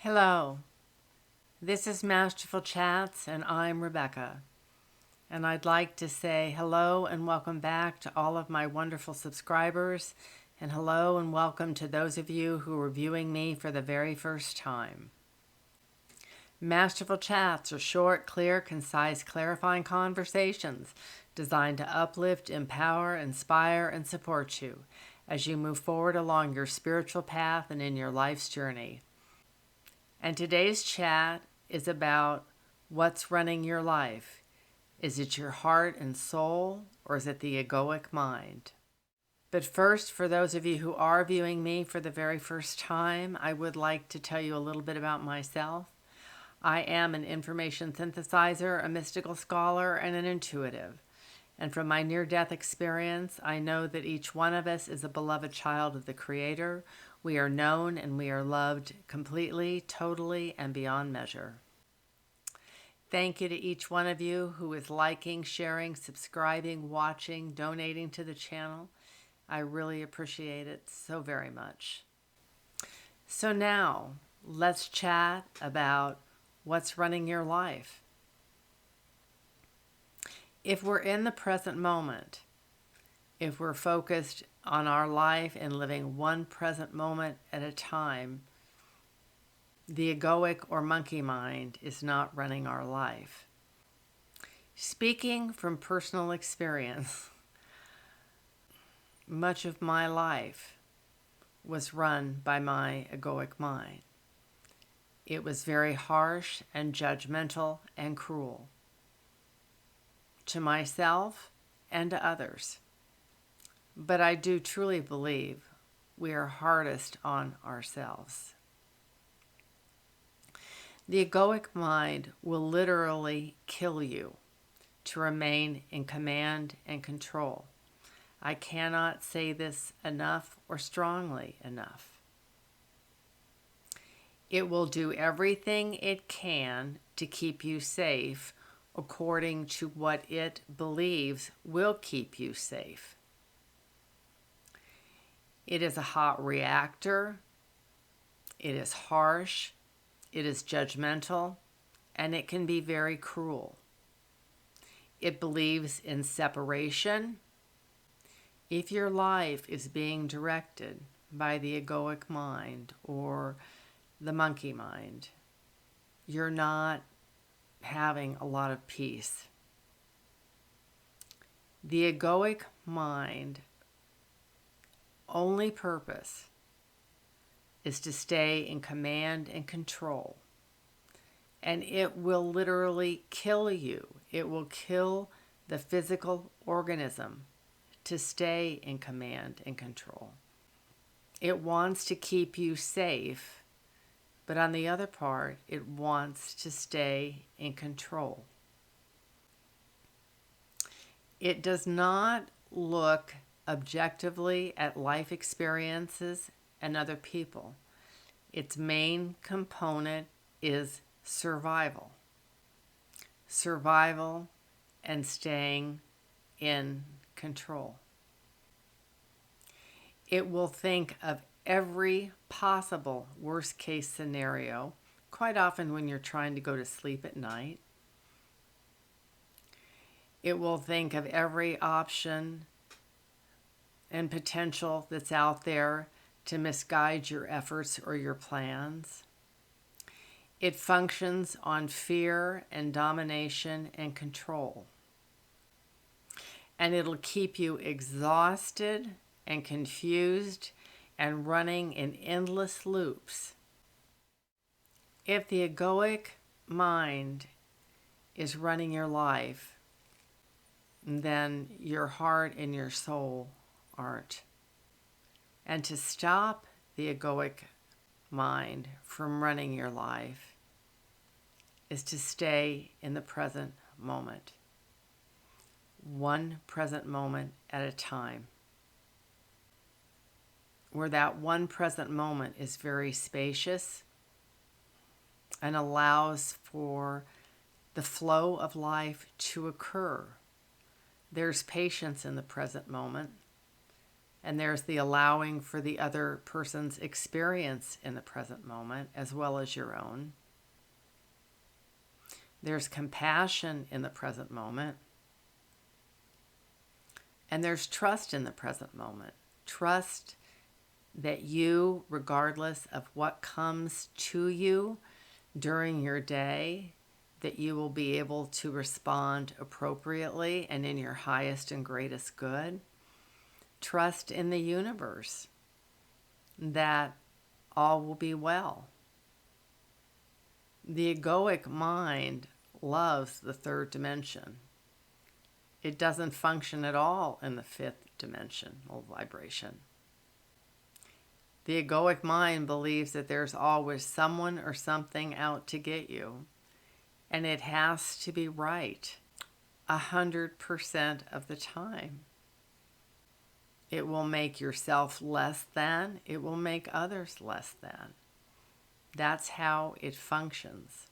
Hello, this is Masterful Chats, and I'm Rebecca. And I'd like to say hello and welcome back to all of my wonderful subscribers, and hello and welcome to those of you who are viewing me for the very first time. Masterful Chats are short, clear, concise, clarifying conversations designed to uplift, empower, inspire, and support you as you move forward along your spiritual path and in your life's journey. And today's chat is about what's running your life. Is it your heart and soul, or is it the egoic mind? But first, for those of you who are viewing me for the very first time, I would like to tell you a little bit about myself. I am an information synthesizer, a mystical scholar, and an intuitive. And from my near-death experience, I know that each one of us is a beloved child of the Creator. We are known and we are loved completely, totally, and beyond measure. Thank you to each one of you who is liking, sharing, subscribing, watching, donating to the channel. I really appreciate it so very much. So now, let's chat about what's running your life. If we're in the present moment, if we're focused on our life and living one present moment at a time, the egoic or monkey mind is not running our life. Speaking from personal experience, much of my life was run by my egoic mind. It was very harsh and judgmental and cruel to myself and to others. But I do truly believe we are hardest on ourselves. The egoic mind will literally kill you to remain in command and control. I cannot say this enough or strongly enough. It will do everything it can to keep you safe according to what it believes will keep you safe. It is a hot reactor, it is harsh, it is judgmental, and it can be very cruel. It believes in separation. If your life is being directed by the egoic mind or the monkey mind, you're not having a lot of peace. The egoic mind only purpose is to stay in command and control. And it will literally kill you. It will kill the physical organism to stay in command and control. It wants to keep you safe, but on the other part, it wants to stay in control. It does not look objectively at life experiences and other people. Its main component is survival. Survival and staying in control. It will think of every possible worst case scenario, quite often when you're trying to go to sleep at night. It will think of every option and potential that's out there to misguide your efforts or your plans. It functions on fear and domination and control. And it'll keep you exhausted and confused and running in endless loops. If the egoic mind is running your life, then your heart and your soul aren't. And to stop the egoic mind from running your life is to stay in the present moment. One present moment at a time. Where that one present moment is very spacious and allows for the flow of life to occur. There's patience in the present moment. And there's the allowing for the other person's experience in the present moment as well as your own. There's compassion in the present moment. And there's trust in the present moment. Trust that you, regardless of what comes to you during your day, that you will be able to respond appropriately and in your highest and greatest good. Trust in the universe that all will be well. The egoic mind loves the third dimension. It doesn't function at all in the fifth dimensional vibration. The egoic mind believes that there's always someone or something out to get you, and it has to be right 100% of the time. It will make yourself less than, it will make others less than. That's how it functions.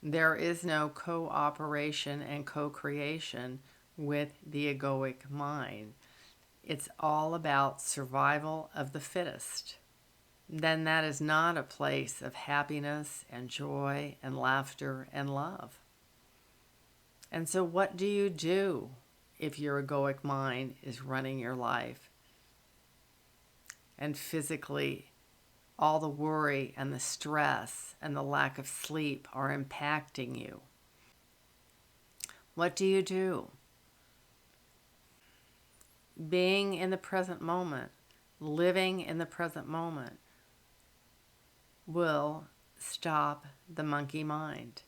There is no cooperation and co-creation with the egoic mind. It's all about survival of the fittest. Then that is not a place of happiness and joy and laughter and love. And so what do you do if your egoic mind is running your life? And physically, all the worry and the stress and the lack of sleep are impacting you. What do you do? Being in the present moment, living in the present moment, will stop the monkey mind.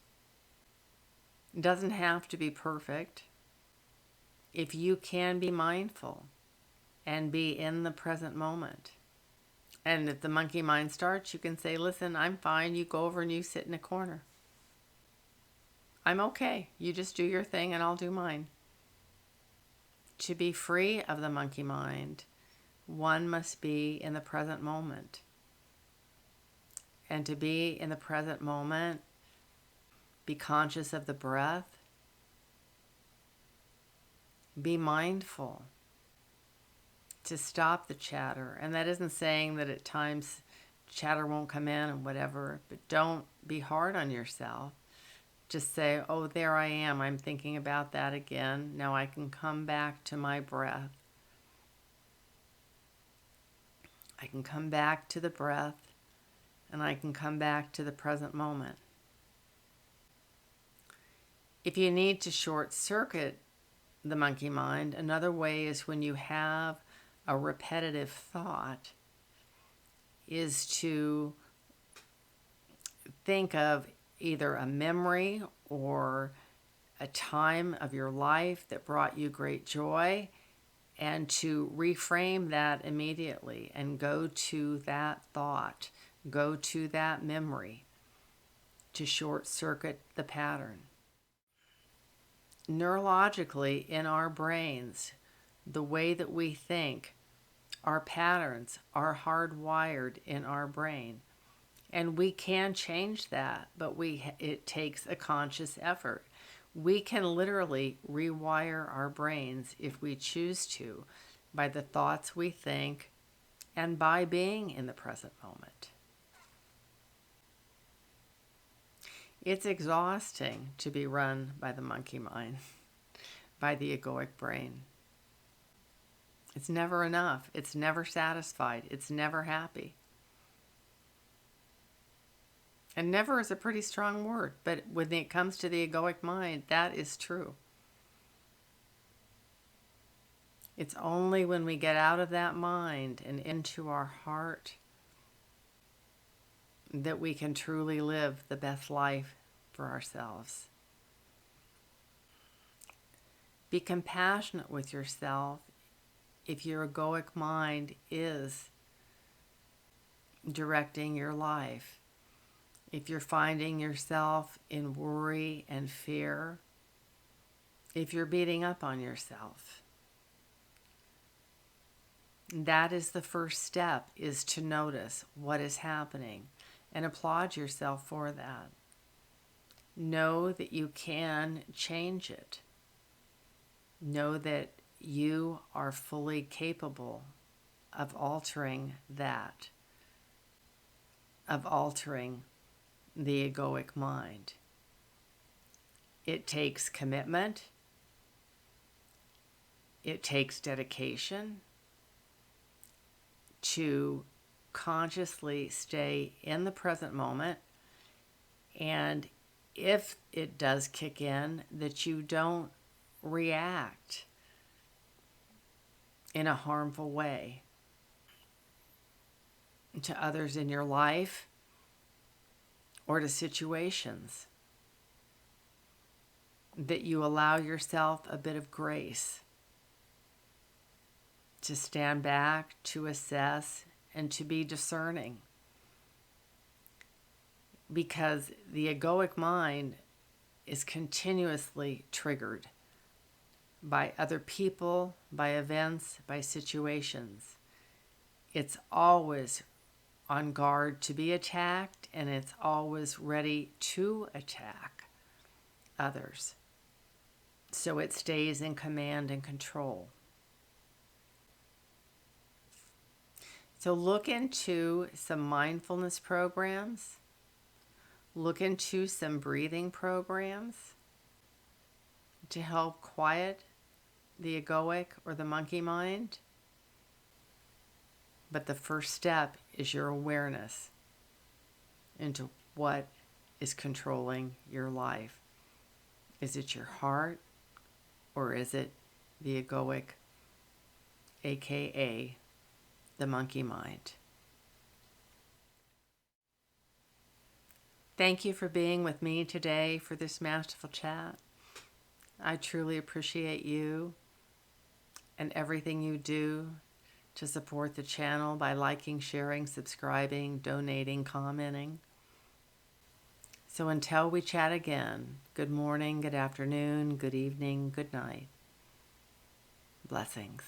It doesn't have to be perfect. If you can be mindful and be in the present moment, and if the monkey mind starts, you can say, listen, I'm fine. You go over and you sit in a corner. I'm okay. You just do your thing and I'll do mine. To be free of the monkey mind, one must be in the present moment. And to be in the present moment, be conscious of the breath. Be mindful to stop the chatter. And that isn't saying that at times chatter won't come in and whatever, but don't be hard on yourself. Just say, oh, there I am. I'm thinking about that again. Now I can come back to my breath. I can come back to the breath, and I can come back to the present moment. If you need to short circuit the monkey mind, another way is when you have a repetitive thought is to think of either a memory or a time of your life that brought you great joy, and to reframe that immediately and go to that thought, go to that memory to short circuit the pattern. Neurologically, in our brains, the way that we think, our patterns are hardwired in our brain. And we can change that, but it takes a conscious effort. We can literally rewire our brains if we choose to, by the thoughts we think and by being in the present moment. It's exhausting to be run by the monkey mind, by the egoic brain. It's never enough. It's never satisfied. It's never happy. And never is a pretty strong word, but when it comes to the egoic mind, that is true. It's only when we get out of that mind and into our heart that we can truly live the best life for ourselves. Be compassionate with yourself if your egoic mind is directing your life. If you're finding yourself in worry and fear, if you're beating up on yourself, that is the first step, is to notice what is happening and applaud yourself for that. Know that you can change it. Know that you are fully capable of altering that, of altering the egoic mind. It takes commitment. It takes dedication to consciously stay in the present moment. And if it does kick in, that you don't react in a harmful way to others in your life or to situations. That you allow yourself a bit of grace to stand back, to assess, and to be discerning. Because the egoic mind is continuously triggered by other people, by events, by situations. It's always on guard to be attacked, and it's always ready to attack others. So it stays in command and control. So look into some mindfulness programs. Look into some breathing programs to help quiet the egoic or the monkey mind. But the first step is your awareness into what is controlling your life. Is it your heart, or is it the egoic, aka the monkey mind? Thank you for being with me today for this Masterful Chat. I truly appreciate you and everything you do to support the channel by liking, sharing, subscribing, donating, commenting. So until we chat again, good morning, good afternoon, good evening, good night. Blessings.